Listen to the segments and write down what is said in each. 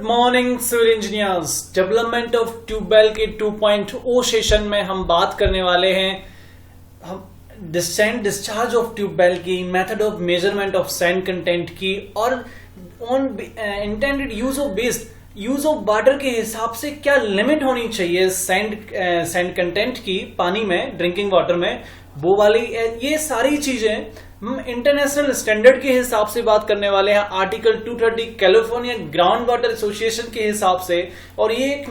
Morning civil engineers. Development of tubewell के 2.0 session में हम बात करने वाले हैं हम सैंड डिस्चार्ज ऑफ ट्यूबवेल की, method of measurement of sand content की और on intended use of water के हिसाब से क्या लिमिट होनी चाहिए सैंड कंटेंट की पानी में, ड्रिंकिंग वाटर में, वो वाली ये सारी चीजें हम इंटरनेशनल स्टैंडर्ड के हिसाब से बात करने वाले हैं, article 230 California ground water association के हिसाब से। और ये एक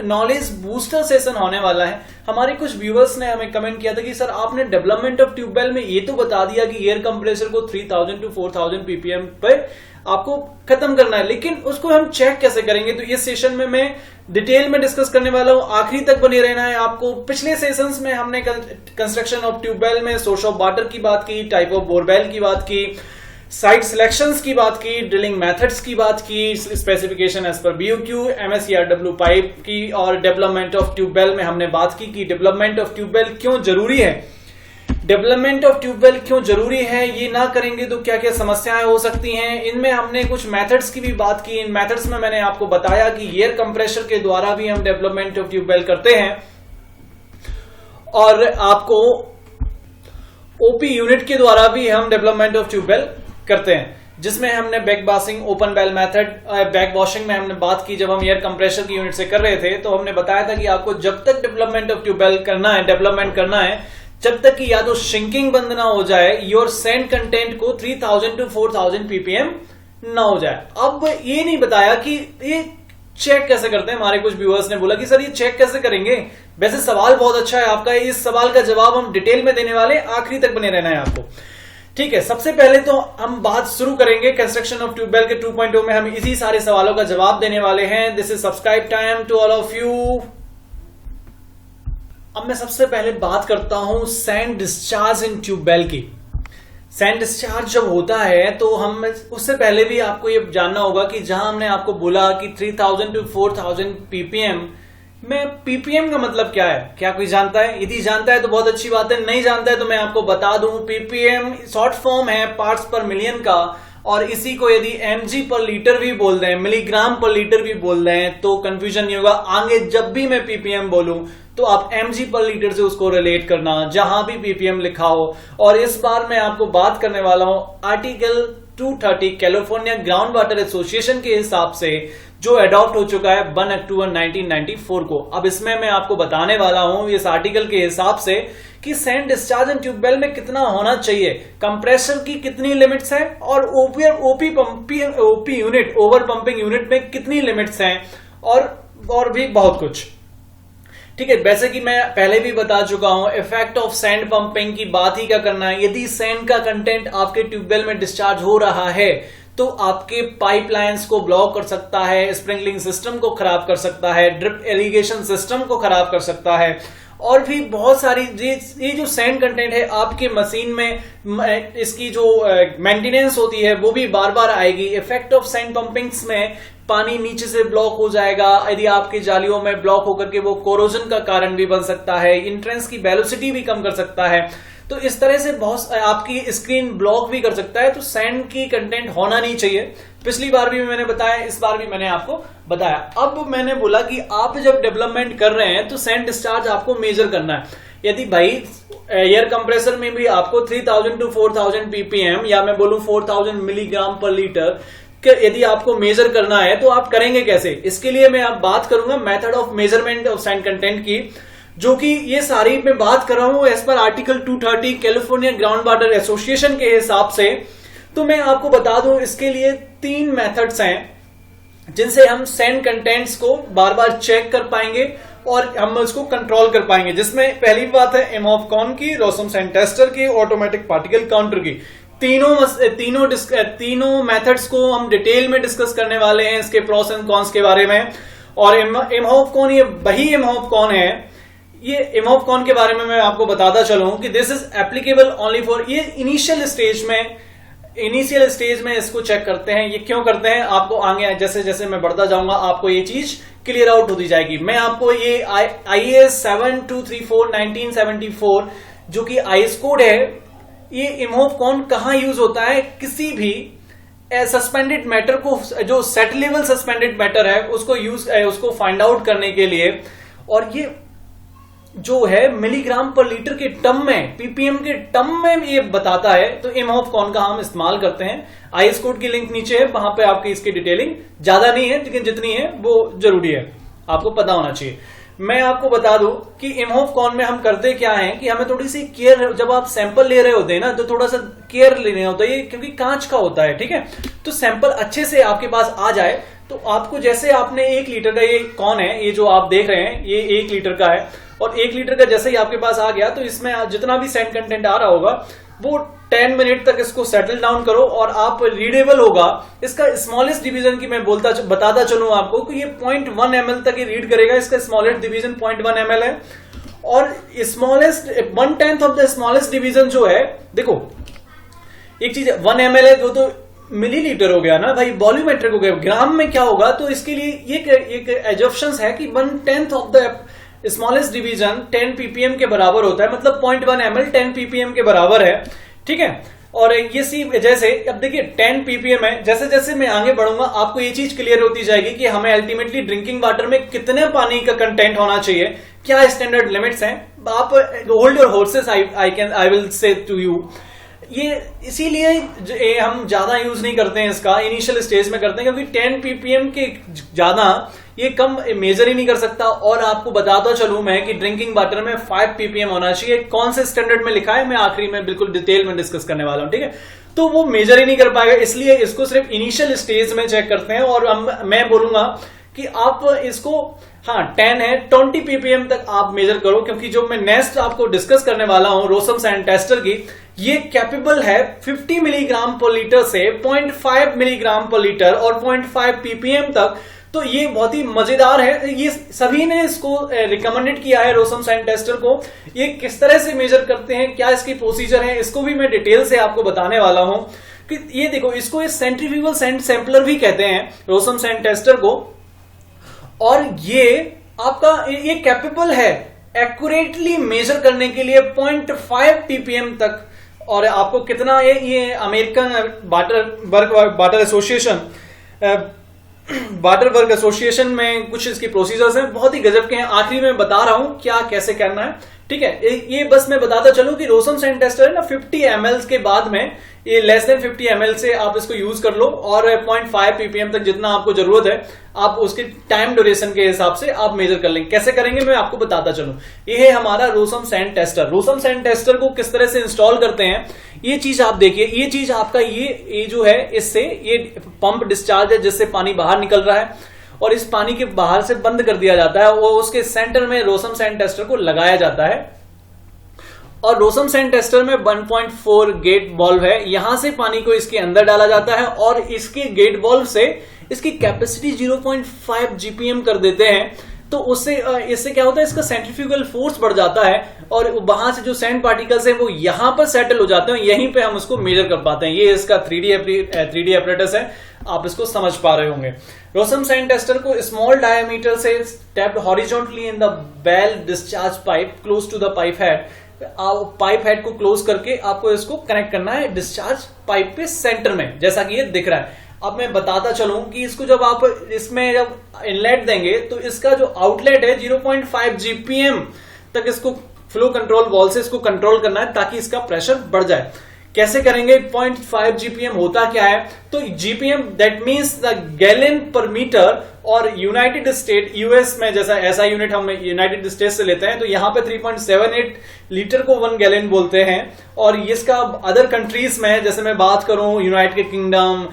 नॉलेज बूस्टर सेशन होने वाला है। हमारे कुछ व्यूअर्स ने हमें कमेंट किया था कि सर आपने डेवलपमेंट ऑफ ट्यूबवेल में ये तो बता दिया कि एयर कंप्रेसर को 3000 to 4000 ppm पे आपको खत्म करना है, लेकिन उसको हम चेक कैसे करेंगे, तो इस सेशन में मैं डिटेल में डिस्कस करने वाला हूं। आखिरी तक बने रहना है आपको। पिछले सेशंस में हमने कंस्ट्रक्शन ऑफ ट्यूबवेल में सोर्स ऑफ वाटर की बात की, टाइप ऑफ बोरवेल की बात की, साइट सिलेक्शंस की बात की, ड्रिलिंग मेथड्स की बात की, specification as per BOQ, MSERW pipe की, और डेवलपमेंट ऑफ ट्यूबवेल में हमने बात की कि डेवलपमेंट ऑफ ट्यूबवेल क्यों जरूरी है। डेवलपमेंट ऑफ ट्यूबवेल क्यों जरूरी है, ये ना करेंगे तो क्या क्या समस्याएं हो सकती हैं। इनमें हमने कुछ मेथड्स की भी बात की। इन मेथड्स में मैंने आपको बताया कि एयर कंप्रेशर के द्वारा भी हम डेवलपमेंट ऑफ ट्यूबवेल करते हैं, और आपको OP यूनिट के द्वारा भी हम डेवलपमेंट ऑफ ट्यूबवेल करते हैं, जिसमें हमने back washing, open well method, back washing में हमने बात की। जब हम एयर कंप्रेशर की यूनिट से कर रहे थे तो हमने बताया था कि आपको जब तक डेवलपमेंट ऑफ ट्यूबवेल करना है, डेवलपमेंट करना है, जब तक कि या तो शिंकिंग बंद ना हो जाए, योर सैंड कंटेंट को 3000 to 4000 ppm ना हो जाए। अब ये नहीं बताया कि ये चेक कैसे करते हैं। हमारे कुछ व्यूअर्स ने बोला कि सर ये चेक कैसे करेंगे। वैसे सवाल बहुत अच्छा है आपका, इस सवाल का जवाब हम डिटेल में देने वाले, आखिरी तक बने रहना है आपको। ठीक है, सबसे पहले तो हम बात शुरू करेंगे कंस्ट्रक्शन ऑफ ट्यूबवेल के 2.0 में। हम इसी सारे सवालों का जवाब देने वाले हैं। This is subscribe time to all of you. अब मैं सबसे पहले बात करता हूं सैंड डिस्चार्ज इन ट्यूबवेल की। सैंड डिस्चार्ज जब होता है तो हम उससे पहले भी आपको ये जानना होगा कि जहां हमने आपको बोला कि 3000 to 4000 ppm में ppm का मतलब क्या है, क्या कोई जानता है? यदि जानता है तो बहुत अच्छी बात है, नहीं जानता है तो मैं आपको बता दूं। ppm शॉर्ट फॉर्म है पार्ट्स पर मिलियन का, और इसी को यदि mg पर लीटर भी बोल रहे हैं, मिलीग्राम पर लीटर भी बोल रहे हैं, तो कंफ्यूजन नहीं होगा। आगे जब भी मैं ppm बोलूं तो आप mg पर लीटर से उसको रिलेट करना, जहां भी ppm लिखा हो। और इस बार मैं आपको बात करने वाला हूं article 230 California ground water association के हिसाब से, जो अडॉप्ट हो चुका है 1 अक्टूबर 1994 को। अब इसमें मैं आपको बताने वाला हूं इस आर्टिकल के हिसाब से कि सैंड डिस्चार्ज इन ट्यूबवेल में कितना होना चाहिए, कंप्रेसर की कितनी लिमिट्स हैं, और OP unit, over pumping unit में कितनी लिमिट्स हैं, और भी बहुत कुछ। ठीक है, वैसे कि मैं पहले भी बता चुका हूं, इफेक्ट ऑफ सैंड पंपिंग की बात ही क्या करना है। यदि सैंड का कंटेंट आपके ट्यूबवेल में डिस्चार्ज हो रहा है तो आपके पाइपलाइंस को ब्लॉक कर सकता है, स्प्रिंकलिंग सिस्टम को खराब कर सकता है, ड्रिप इरिगेशन सिस्टम को खराब कर सकता है, और भी बहुत सारी ये जो सैंड कंटेंट है आपके मशीन में, इसकी जो मेंटेनेंस होती है वो भी बार बार आएगी। इफेक्ट ऑफ सैंड पंपिंग्स में पानी नीचे से ब्लॉक हो जाएगा, यदि आपकी जालियों में ब्लॉक होकर के वो कोरोजन का कारण भी बन सकता है, इंट्रेंस की वेलोसिटी भी कम कर सकता है। तो इस तरह से बहुत आपकी स्क्रीन ब्लॉक भी कर सकता है। तो सैंड की कंटेंट होना नहीं चाहिए। पिछली बार भी मैंने बताया, इस बार भी मैंने आपको बताया। अब मैंने बोला कि आप जब डेवलपमेंट कर रहे हैं तो सैंड डिस्चार्ज आपको मेजर करना है। यदि भाई एयर कंप्रेसर में भी आपको 3000 to 4000 ppm, या मैं बोलूं 4000 मिलीग्राम पर लीटर, यदि आपको मेजर करना है तो आप करेंगे कैसे। इसके लिए मैं आप बात करूंगा method of measurement of sand content की, जो कि ये सारी मैं बात कर रहा हूं as per article 230 California ground water association के हिसाब से। तो मैं आपको बता दूं, इसके लिए 3 मेथड्स हैं जिनसे हम सैंड कंटेंट्स को बार बार चेक कर पाएंगे और हम उसको कंट्रोल कर पाएंगे। जिसमें पहली बात है एमोफकॉन की, रोसम सैंड टेस्टर की, ऑटोमेटिक पार्टिकल काउंटर की। तीनों मेथड्स को हम डिटेल में डिस्कस करने वाले हैं, इसके प्रोस एंड कॉन्स के बारे में। और एमोफकॉन, ये वही एमोफकॉन है, ये एमोफकॉन के बारे में मैं आपको बताता चलूं कि this is applicable only for, ये इनिशियल स्टेज में इसको चेक करते हैं। ये क्यों करते हैं, आपको आगे जैसे जैसे मैं बढ़ता जाऊंगा आपको ये चीज क्लियर आउट होती जाएगी। मैं आपको ये IAS 7234 1974 जो कि आईएस कोड है, ये एमोफकॉन कहां यूज होता है, किसी भी सस्पेंडेड मैटर को, जो सेट लेवल सस्पेंडेड मैटर है उसको फाइंड आउट करने के लिए, और ये जो है मिलीग्राम पर लीटर के टर्म में, पीपीएम के टर्म में ये बताता है, तो इमहोफ कॉन का हम इस्तेमाल करते हैं। आईएस कोड की लिंक नीचे है, वहां पे आपकी इसकी डिटेलिंग ज्यादा नहीं है, लेकिन जितनी है वो जरूरी है, आपको पता होना चाहिए। मैं आपको बता दूं कि इमहोफ कॉन में हम करते क्या है कि हमें थोड़ी सी केयर, जब आप सैंपल ले रहे होते हैं ना, तो थोड़ा सा केयर लेना होता है, क्योंकि कांच का होता है, ठीक है। तो सैंपल अच्छे से आपके पास आ जाए, तो आपको जैसे आपने 1 लीटर का, ये कौन है, ये जो आप देख रहे हैं ये 1 लीटर का है, और 1 लीटर का जैसे ही आपके पास आ गया, तो इसमें जितना भी सैंड कंटेंट आ रहा होगा वो 10 मिनट तक इसको सेटल डाउन करो, और आप रीडेबल होगा। इसका स्मॉलेस्ट डिवीजन की मैं बताता चलूं आपको कि ये 0.1 ml तक ये रीड करेगा। इसका स्मॉलेस्ट डिवीजन 0.1 ml है, और smallest 1/10 of the smallest division जो है, देखो एक चीज 1 ml है, तो मिलीलीटर हो गया ना भाई, वॉल्यूमेट्रिक हो गया, ग्राम में क्या होगा, तो इसके लिए एक एजम्पशन है कि 1/10 of the smallest division 10 ppm के बराबर होता है, मतलब 0.1 ml 10 ppm के बराबर है, ठीक है। और ये सी जैसे अब देखिए 10 ppm है, जैसे जैसे मैं आगे बढ़ूंगा आपको ये चीज क्लियर होती जाएगी कि हमें अल्टीमेटली ड्रिंकिंग वाटर में कितने पानी का कंटेंट होना चाहिए, क्या स्टैंडर्ड लिमिट्स हैं। आप hold your horses, I will say to you, ये इसीलिए हम ज्यादा यूज नहीं करते हैं इसका, इनिशियल स्टेज में करते हैं, क्योंकि 10 ppm के ज्यादा ये कम मेजर ही नहीं कर सकता। और आपको बताता चलूं मैं कि ड्रिंकिंग वाटर में 5 ppm होना चाहिए, कौन से स्टैंडर्ड में लिखा है मैं आखिरी में बिल्कुल डिटेल में डिस्कस करने वाला हूं, ठीक है। तो वो मेजर ही नहीं कर पाएगा, इसलिए इसको सिर्फ इनिशियल स्टेज में चेक करते हैं। और मैं बोलूंगा कि आप इसको, हाँ 10 है, 20 ppm तक आप मेजर करो, क्योंकि जो मैं नेक्स्ट आपको डिस्कस करने वाला हूं रोसम सैंड टेस्टर की, ये कैपेबल है 50 मिलीग्राम पर लीटर से 0.5 मिलीग्राम पर लीटर और 0.5 ppm तक। तो ये बहुत ही मजेदार है, ये सभी ने इसको रिकमेंडेड किया है रोसम सैंड टेस्टर को। ये किस तरह से मेजर करते हैं, क्या इसकी प्रोसीजर है, इसको भी मैं डिटेल से आपको बताने वाला हूं। कि ये देखो, इसको सेंट्रीफ्यूगल सैंड सैंपलर भी कहते हैं रोसम सैंड टेस्टर को, और ये आपका ये कैपेबल है एक्यूरेटली मेजर करने के लिए 0.5 ppm तक। और आपको कितना ये American water association, water work association में कुछ इसकी प्रोसीजर्स हैं, बहुत ही गजब के हैं। आखिरी में बता रहा हूं क्या कैसे करना है, ठीक है। ये बस मैं बताता चलूं कि रोसम सैंड टेस्टर है ना, 50 ml के बाद में ये लेस देन 50 ml से आप इसको यूज कर लो, और 0.5 ppm तक जितना आपको जरूरत है आप उसकी टाइम ड्यूरेशन के हिसाब से आप मेजर कर लेंगे। कैसे करेंगे मैं आपको बताता चलूं। ये है हमारा Rossum sand tester. Rossum sand tester को किस तरह से इंस्टॉल करते हैं, ये चीज आप देखिए। ये चीज आपका ये जो है, इससे ये पंप डिस्चार्ज है जिससे पानी बाहर निकल रहा है, और इस पानी के बाहर से बंद कर दिया जाता है, वो उसके सेंटर में रोसम सैंड टेस्टर को लगाया जाता है। और रोसम सैंड टेस्टर में 1.4 गेट वॉल्व है, यहां से पानी को इसके अंदर डाला जाता है, और इसके गेट वॉल्व से इसकी कैपेसिटी 0.5 GPM कर देते हैं। तो इससे क्या होता है, इसका सेंट्रीफ्यूगल फोर्स बढ़ जाता है, और वहां से जो सैंड पार्टिकल्स हैं वो यहां पर सेटल हो जाते हैं, यहीं पे हम उसको मेजर कर पाते हैं। ये इसका 3D एपरेटस है, आप इसको समझ पा रहे होंगे। रोसम सैंड टेस्टर को स्मॉल डायमीटर से tapped horizontally in the well discharge pipe close to the pipe head, आप पाइप हेड को क्लोज करके आपको इसको कनेक्ट करना है डिस्चार्ज पाइप के सेंटर में, जैसा कि ये दिख रहा है। अब मैं बताता चलूं कि इसको जब आप इसमें जब इनलेट देंगे तो इसका जो आउटलेट है 0.5 GPM तक इसको फ्लो कंट्रोल वॉल से इसको कंट्रोल करना है, ताकि इसका प्रेशर बढ़ जाए। कैसे करेंगे, 0.5 GPM होता क्या है, तो GPM that means the gallon पर मीटर, और यूनाइटेड स्टेट यूएस में जैसा ऐसा यूनिट हम यूनाइटेड स्टेट से लेते हैं, तो यहां पे 3.78 लीटर को 1 गैलन बोलते हैं। और इसका अदर कंट्रीज में जैसे मैं बात करूं, United kingdom,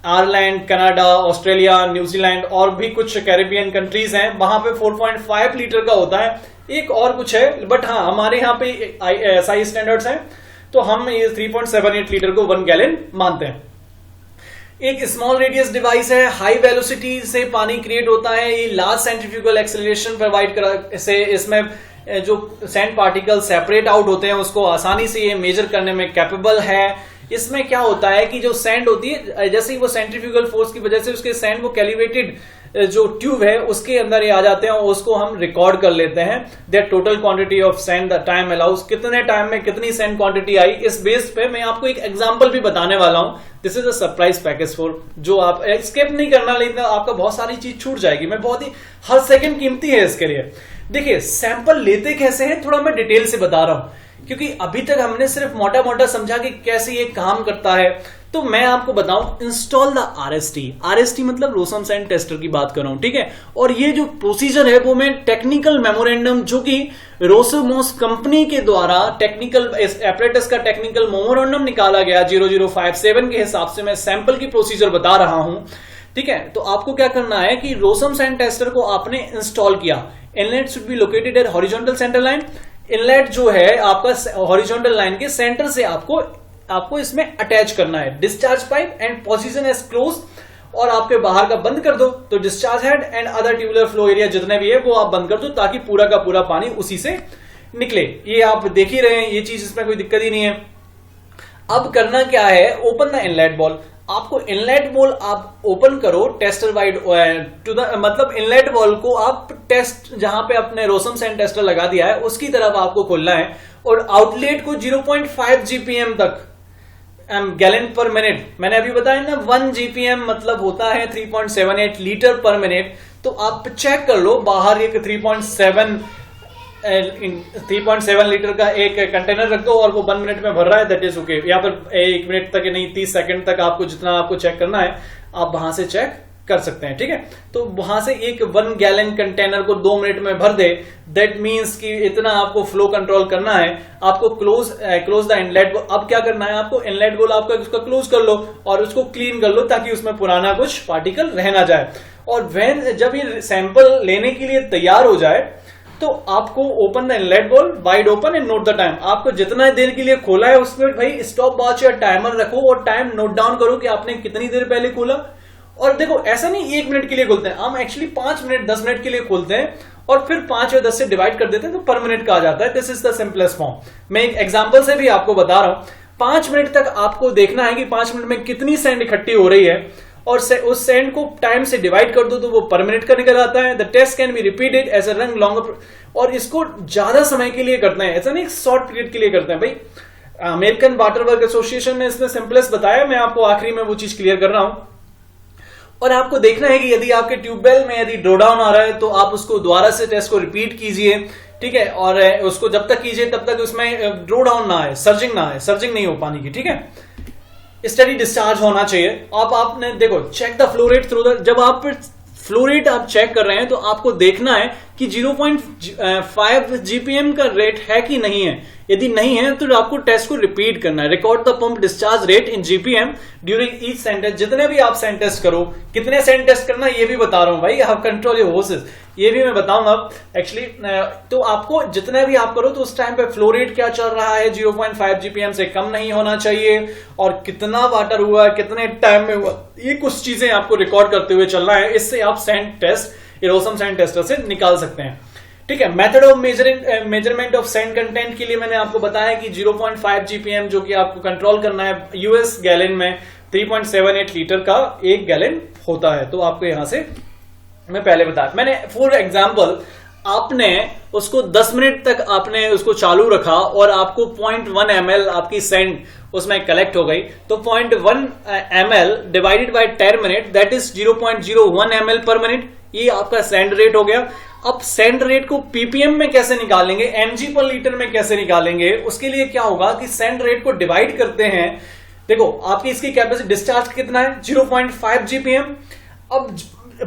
Ireland, Canada, Australia, New Zealand और भी कुछ कैरेबियन कंट्रीज हैं, वहां पे 4.5 लीटर का होता है। एक और कुछ है, बट हाँ हमारे यहाँ पे SI स्टैंडर्ड्स हैं, तो हम ये 3.78 लीटर को 1 गैलन मानते हैं। एक स्मॉल रेडियस डिवाइस है, हाई वेलोसिटी से पानी क्रिएट होता है, ये लार्ज सेंट्रीफ्यूगल एक्सेलरेशन प्रोवाइड कर से इसमें जो सैंड पार्टिकल सेपरेट आउट होते हैं उसको आसानी से ये मेजर करने में कैपेबल है। इसमें क्या होता है कि जो सैंड होती है, जैसे ही वो सेंट्रीफ्यूगल फोर्स की वजह से उसके सैंड को कैलिब्रेटेड जो ट्यूब है उसके अंदर ये आ जाते हैं और उसको हम रिकॉर्ड कर लेते हैं that total quantity of sand the time allows, कितने टाइम में कितनी सैंड क्वांटिटी आई। इस बेस पे मैं आपको एक एग्जांपल भी बताने वाला हूं। This is a surprise package for, जो आप स्किप नहीं करना, लेकिन आपका बहुत सारी चीज छूट जाएगी। मैं बहुत ही हर सेकंड कीमती है इसके लिए। देखिए सैंपल लेते कैसे हैं थोड़ा मैं डिटेल से बता रहा हूं, क्योंकि अभी तक हमने सिर्फ मोटा मोटा समझा कि कैसे ये काम करता है। तो मैं आपको बताऊं, इंस्टॉल द आरएसटी मतलब रोसम सैंड टेस्टर की बात कर रहा हूं, ठीक है। और ये जो प्रोसीजर है वो मैं टेक्निकल मेमोरेंडम जो कि रोसोमोस कंपनी के द्वारा टेक्निकल एपरेटस का टेक्निकल मेमोरेंडम निकाला गया 0057 के हिसाब से मैं सैंपल की प्रोसीजर बता रहा हूं, ठीक है। तो आपको क्या करना है कि रोसम सैंड टेस्टर को आपने इंस्टॉल किया। Inlet should be located at horizontal centre line. Inlet जो है आपका हॉरिजॉन्टल लाइन के सेंटर से आपको इसमें अटैच करना है। Discharge pipe end position as close, और आपके बाहर का बंद कर दो। तो discharge head and other tubular flow area जितने भी है वो आप बंद कर दो, ताकि पूरा का पूरा पानी उसी से निकले। ये आप देख ही रहे हैं, ये चीज इसमें कोई दिक्कत ही नहीं है। अब करना क्या है, ओपन द इनलेट बॉल। आपको इनलेट बॉल आप ओपन करो टेस्टर वाइड टू द, मतलब इनलेट बॉल को आप टेस्ट जहां पे अपने रोसम सैंड टेस्टर लगा दिया है उसकी तरफ आपको खोलना है, और आउटलेट को 0.5 जीपीएम तक गैलन पर मिनट, मैंने अभी बताया ना 1 जीपीएम मतलब होता है 3.78 लीटर पर मिनट। तो आप चेक कर लो, बाहर एक 3.7 लीटर का एक कंटेनर रख दो और वो 1 मिनट में भर रहा है, दैट इज ओके। या फिर 1 मिनट तक नहीं 30 सेकंड तक आपको जितना आपको चेक करना है आप वहां से चेक कर सकते हैं, ठीक है। तो वहां से एक 1 गैलन कंटेनर को 2 मिनट में भर दे, दैट मींस कि इतना आपको फ्लो कंट्रोल करना है। आपको क्लोज द इनलेट बोल। अब क्या करना है, आपको इनलेट बोल आपको उसका क्लोज कर लो और उसको क्लीन कर लो, ताकि उसमें पुराना कुछ पार्टिकल रह ना जाए। और जब ये सैंपल लेने के लिए तैयार हो जाए तो आपको ओपन द इनलेट बोल wide open and note the time. आपको जितना देर के लिए खोला है उसमें भाई स्टॉप वॉच या टाइमर रखो और टाइम नोट डाउन करो कि आपने कितनी देर पहले खोला। और देखो ऐसा नहीं 1 मिनट के लिए खोलते हैं हम, एक्चुअली 5 मिनट 10 मिनट के लिए खोलते हैं और फिर 5 या 10 से डिवाइड कर देते हैं तो पर मिनट का आ जाता है। This is the simplest form. मैं एक एग्जांपल से भी आपको बता रहा हूं। 5 मिनट तक आपको देखना है कि 5 मिनट में कितनी सैंड इकट्ठी हो रही है, और उस सैंड को टाइम से डिवाइड कर दो तो वो पर मिनट का निकल आता है। The test can be repeated as a run longer, और इसको ज्यादा समय के लिए करते हैं, ऐसा नहीं शॉर्ट पीरियड के लिए करते हैं। भाई अमेरिकन वाटर वर्क एसोसिएशन ने इसमें सिंपलेस्ट बताया, मैं आपको आखिरी में वो चीज क्लियर कर रहा हूं। और आपको देखना है कि यदि आपके ट्यूबवेल में यदि ड्रो डाउन आ रहा है तो आप उसको दोबारा से टेस्ट को रिपीट कीजिए, ठीक है। और उसको जब तक कीजिए तब तक उसमें ड्रो डाउन ना आए, सर्जिंग ना आए, सर्जिंग नहीं हो पानी की, ठीक है। स्टेडी डिस्चार्ज होना चाहिए। आपने देखो check the flow rate through the, जब आप फ्लो रेट आप चेक कर रहे हैं तो आपको देखना है कि 0.5 जीपीएम का रेट है कि नहीं है। यदि नहीं है तो आपको टेस्ट को रिपीट करना है। Record the pump discharge rate in GPM during each sand test. जितने भी आप सैंड टेस्ट करो, कितने सैंड टेस्ट करना ये भी बता रहा हूं भाई। आप कंट्रोल योर होर्सेस, ये भी मैं बताऊंगा एक्चुअली। तो आपको जितने भी आप करो तो उस टाइम पे फ्लो रेट क्या चल रहा है, 0.5 जीपीएम से कम नहीं होना चाहिए, और कितना वाटर हुआ, कितने टाइम में हुआ, ये कुछ चीजें आपको रिकॉर्ड करते हुए चलना है। इससे आप sand test Rossum sand tester से निकाल सकते हैं, ठीक है। Method of measurement of sand content के लिए मैंने आपको बताया कि 0.5 जीपीएम जो कि आपको कंट्रोल करना है। यूएस गैलन में 3.78 लीटर का 1 गैलन होता है। तो आपको यहां से मैं पहले बताया, मैंने फॉर एग्जांपल आपने उसको 10 मिनट तक आपने उसको चालू रखा और आपको 0.1 ml आपकी सैंड उसमें कलेक्ट हो गई, तो 0.1 ml divided by 10 minute that is 0.01 ml पर मिनट। ये आपका सैंड रेट हो गया। अब सैंड रेट को पीपीएम में कैसे निकालेंगे, एमजी पर लीटर में कैसे निकालेंगे, उसके लिए क्या होगा कि सैंड रेट को डिवाइड करते हैं। देखो आपकी इसकी कैपेसिटी डिस्चार्ज कितना है, 0.5 जीपीएम। अब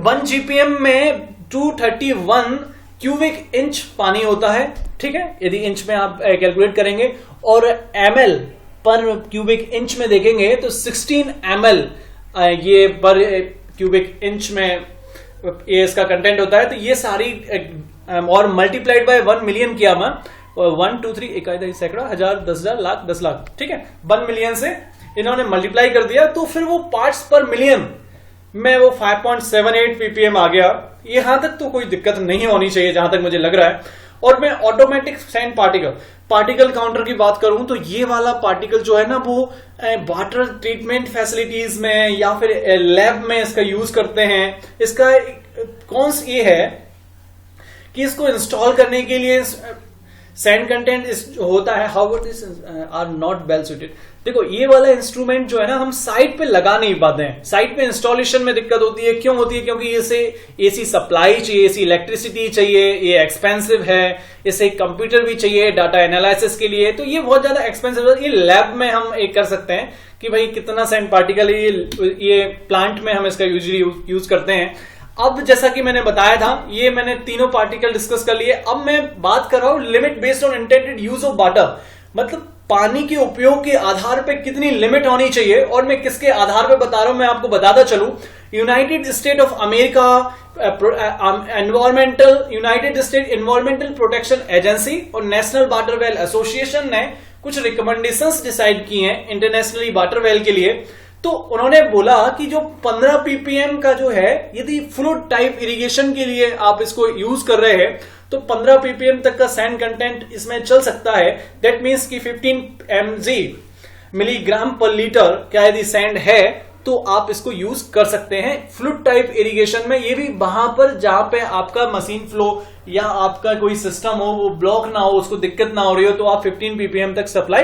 1 जीपीएम में 231 क्यूबिक इंच पानी होता है, ठीक है, यदि इंच में आप कैलकुलेट करेंगे, और एमएल पर क्यूबिक इंच में देखेंगे तो 16 ml ये पर क्यूबिक इंच में ये इसका कंटेंट होता है। तो ये सारी और मल्टीप्लाइड बाय 1 मिलियन किया मैं, 1 2 3 1 सैकड़ा 1000 10,000 लाख 10 लाख, ठीक है, 1 मिलियन से इन्होंने मल्टीप्लाई कर दिया, तो फिर वो पार्ट्स पर मिलियन में वो 5.78 ppm आ गया। यहां तक तो कोई दिक्कत नहीं होनी चाहिए जहां तक मुझे लग रहा है। और मैं ऑटोमेटिक सैंड पार्टिकल काउंटर की बात करूं तो ये वाला पार्टिकल जो है ना वो वाटर ट्रीटमेंट फैसिलिटीज में या फिर लैब में इसका यूज करते हैं। इसका कॉन्स ये है कि इसको इंस्टॉल करने के लिए सैंड कंटेंट होता है, how it is are not well suited. देखो ये वाला इंस्ट्रूमेंट जो है ना हम साइट पे लगा नहीं पाते हैं, साइट पे इंस्टॉलेशन में दिक्कत होती है। क्यों होती है? क्योंकि इसे एसी सप्लाई चाहिए, एसी इलेक्ट्रिसिटी चाहिए, ये एक्सपेंसिव है, इसे कंप्यूटर भी चाहिए डाटा एनालिसिस के लिए, तो ये बहुत ज्यादा एक्सपेंसिव है। ये लैब में हम एक कर सकते हैं कि भाई कितना सैंड पार्टिकल, ये प्लांट में हम इसका यूज करते हैं। अब जैसा कि मैंने बताया था, ये मैंने तीनों पार्टिकल डिस्कस कर लिए। अब मैं बात कर रहा हूं limit based on intended use of water, मतलब पानी के उपयोग के आधार पे कितनी लिमिट होनी चाहिए। और मैं किसके आधार पे बता रहा हूं, मैं आपको बताता चलूं। United state of America United state environmental protection agency और नेशनल वाटर वेल एसोसिएशन ने कुछ रिकमेंडेशंस डिसाइड की हैं इंटरनेशनली वाटर वेल के लिए। तो उन्होंने बोला कि जो 15 ppm का जो है, यदि फ्लूइड टाइप इरिगेशन के लिए आप इसको यूज कर रहे हैं तो 15 ppm तक का सैंड कंटेंट इसमें चल सकता है। दैट मीन्स कि 15 mg मिलीग्राम पर लीटर क्या यदि सैंड है तो आप इसको यूज कर सकते हैं फ्लूइड टाइप इरिगेशन में। ये भी वहां पर जहां पे आपका मशीन फ्लो या आपका कोई सिस्टम हो वो ब्लॉक ना हो, उसको दिक्कत ना हो रही हो, तो आप 15 ppm तक सप्लाई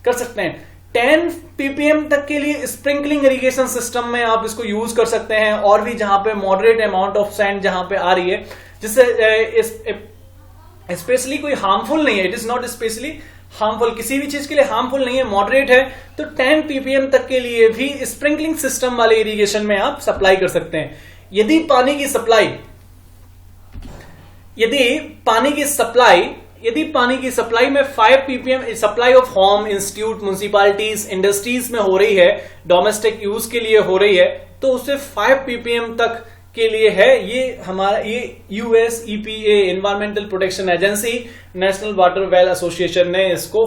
कर सकते हैं। 10 ppm तक के लिए स्प्रिंकलिंग इरिगेशन सिस्टम में आप इसको यूज कर सकते हैं। और भी जहां पे मॉडरेट अमाउंट ऑफ सैंड जहां पे आ रही है, जिससे स्पेशली कोई हार्मफुल नहीं है, it is not specially harmful, किसी भी चीज के लिए हार्मफुल नहीं है, मॉडरेट है, तो 10 ppm तक के लिए भी स्प्रिंकलिंग सिस्टम वाले इरिगेशन में आप सप्लाई कर सकते हैं। यदि पानी की सप्लाई में 5 ppm supply of home, institute, municipalities, industries में हो रही है, डोमेस्टिक यूज के लिए हो रही है, तो उससे 5 ppm तक के लिए है। ये हमारा ये US EPA environmental protection agency, national water well association ने इसको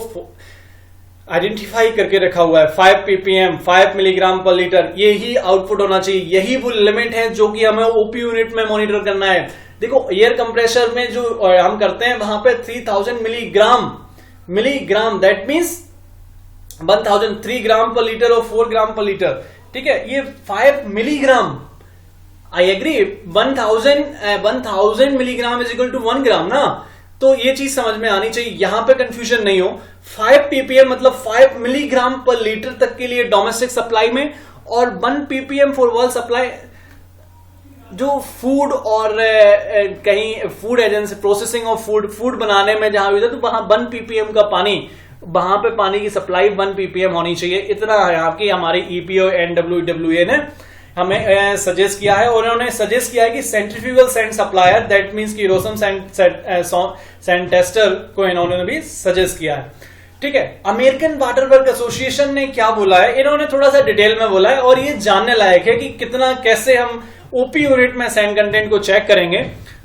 आइडेंटिफाई करके रखा हुआ है। 5 ppm 5 मिलीग्राम पर लीटर, यही आउटपुट होना चाहिए। यही वो लिमिट है जो कि हमें ओपी यूनिट में मॉनिटर करना है। देखो एयर कंप्रेशर में जो हम करते हैं वहां पे 3000 मिलीग्राम दैट मीन्स 1000 3 ग्राम पर लीटर और 4 ग्राम पर लीटर, ठीक है। ये 5 milligram, I agree, 1000 milligram is equal to 1 gram ना, तो ये चीज समझ में आनी चाहिए, यहां पे कंफ्यूजन नहीं हो। 5 ppm मतलब 5 मिलीग्राम पर लीटर तक के लिए डोमेस्टिक सप्लाई में, और 1 ppm फॉर वर्ल्ड सप्लाई जो फूड और कहीं food agency processing of food बनाने में जहां भी, तो वहां 1 ppm का पानी, वहां पे पानी की सप्लाई 1 ppm होनी चाहिए। इतना है आपकी हमारी EPA और NWWA ने हमें सजेस्ट किया है। और उन्होंने सजेस्ट किया है कि centrifugal sand supplier, that means कि रोसम सैंड टेस्टर को इन्होंने भी सजेस्ट किया है, ठीक है। अमेरिकन वाटर वर्क एसोसिएशन ने क्या बोला है, इन्होंने थोड़ा सा डिटेल में बोला है, और ये जानने लायक है कि कितना, कैसे हम ओपी यूनिट में सैंड कंटेंट को चेक करेंगे।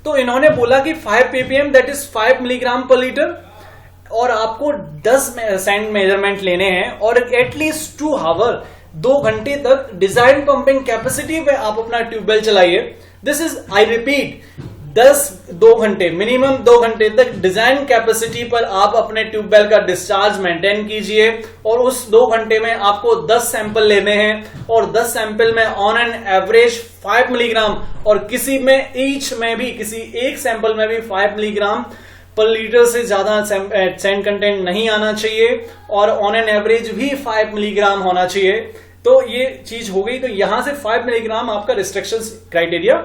तो इन्होंने बोला कि 5 ppm that is 5 milligram per litre, और आपको 10 सैंड मेजरमेंट लेने हैं, और एटलीस्ट 2 आवर 2 घंटे तक डिजाइन पंपिंग कैपेसिटी पे आप अपना ट्यूबवेल चलाइए। दिस इज, आई रिपीट, 2 घंटे, मिनिमम 2 घंटे तक डिजाइन कैपेसिटी पर आप अपने ट्यूबवेल का डिस्चार्ज मेंटेन कीजिए। और उस 2 घंटे में आपको 10 सैंपल लेने हैं, और 10 सैंपल में ऑन एन एवरेज 5 मिलीग्राम, और किसी में ईच में भी, किसी एक सैंपल में भी 5 मिलीग्राम पर लीटर से ज्यादा सैंड कंटेंट नहीं आना चाहिए, और ऑन एन एवरेज भी 5 मिलीग्राम होना चाहिए। तो ये चीज हो गई। तो यहां से 5 मिलीग्राम आपका रिस्ट्रिक्शंस क्राइटेरिया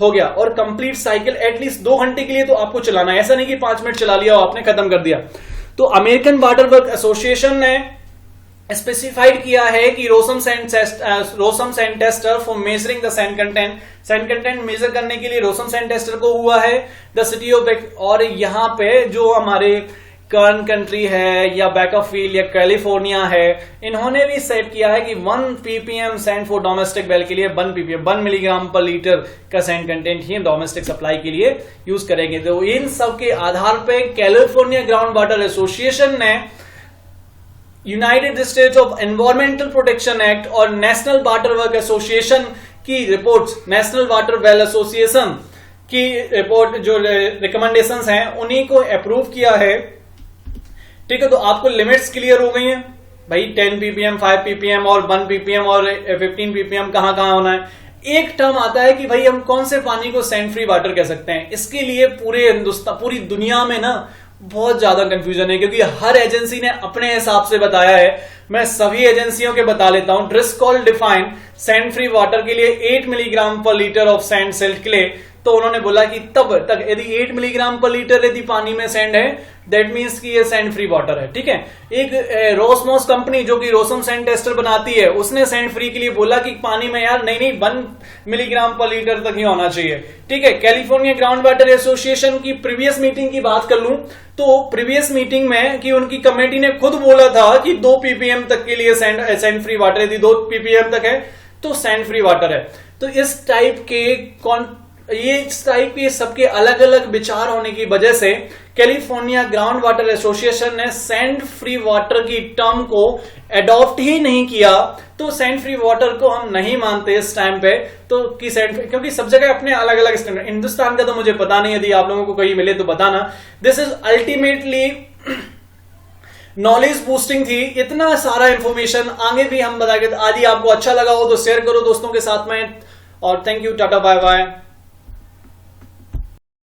हो गया। और कंप्लीट साइकिल एटलीस्ट 2 घंटे के लिए तो आपको चलाना है, ऐसा नहीं कि 5 मिनट चला लिया और आपने खत्म कर दिया। तो अमेरिकन वाटर वर्क एसोसिएशन ने स्पेसिफाइड किया है कि Rossum sand tester for measuring the sand content measure करने के लिए रोसम सैंड टेस्टर को हुआ है द सिटी ऑफ, और यहाँ पे जो हमारे कर्न कंट्री है या बैकरफील्ड या कैलिफोर्निया है, इन्होंने भी सेट किया है कि 1 ppm sand for domestic well के लिए 1 ppm 1 मिलीग्राम पर लीटर का सैंड कंटेंट ही डोमेस्टिक सप्लाई के लिए यूज करेंगे। तो इन सब के आधार पे कैलिफोर्निया ग्राउंड वाटर एसोसिएशन ने United states of environmental protection act और नेशनल वाटर वर्क एसोसिएशन की reports, national water well association की रिपोर्ट जो रिकमेंडेशंस हैं उन्हीं को अप्रूव किया है, ठीक है। तो आपको लिमिट्स क्लियर हो गई हैं भाई, 10 ppm 5 ppm और 1 ppm और 15 ppm कहां होना है। एक टर्म आता है कि भाई हम कौन से पानी को सैंड फ्री वाटर कह सकते हैं। इसके लिए पूरे हिंदुस्तान, पूरी दुनिया में ना बहुत ज्यादा कंफ्यूजन है, क्योंकि हर एजेंसी ने अपने हिसाब से बताया है। मैं सभी एजेंसियों के बता लेता हूं। Driscoll define sand free water के लिए 8 milligram per litre of sand silt clay. तो उन्होंने बोला कि तब तक यदि 8 मिलीग्राम पर लीटर यदि पानी में सैंड है, दैट मीन्स कि ये सैंड फ्री वाटर है। ठीक है। एक रोसमॉस कंपनी जो कि रोसम सैंड टेस्टर बनाती है, उसने सैंड फ्री के लिए बोला कि पानी में यार नहीं 1 मिलीग्राम पर लीटर तक ही होना चाहिए। ठीक है। कैलिफोर्निया ग्राउंड वाटर एसोसिएशन की प्रीवियस मीटिंग की बात कर लूं तो प्रीवियस मीटिंग में कि उनकी कमेटी ने खुद बोला था कि 2 ppm तक के लिए सैंड फ्री वाटर, यदि 2 ppm तक है तो सैंड फ्री वाटर है। तो इस टाइप के सबके अलग अलग विचार होने की वजह से कैलिफोर्निया ग्राउंड वाटर एसोसिएशन ने सैंड फ्री वाटर की टर्म को अडॉप्ट ही नहीं किया। तो सैंड फ्री वाटर को हम नहीं मानते इस टाइम पे, तो कि क्योंकि सब जगह अपने अलग अलग स्टैंडर्ड। हिंदुस्तान का तो मुझे पता नहीं, यदि आप लोगों को कहीं मिले तो बताना। This is ultimately knowledge boosting थी। इतना सारा इंफॉर्मेशन आगे भी हम बताएंगे। यदि आपको अच्छा लगा हो तो शेयर करो दोस्तों के साथ में। और thank you, tata bye bye.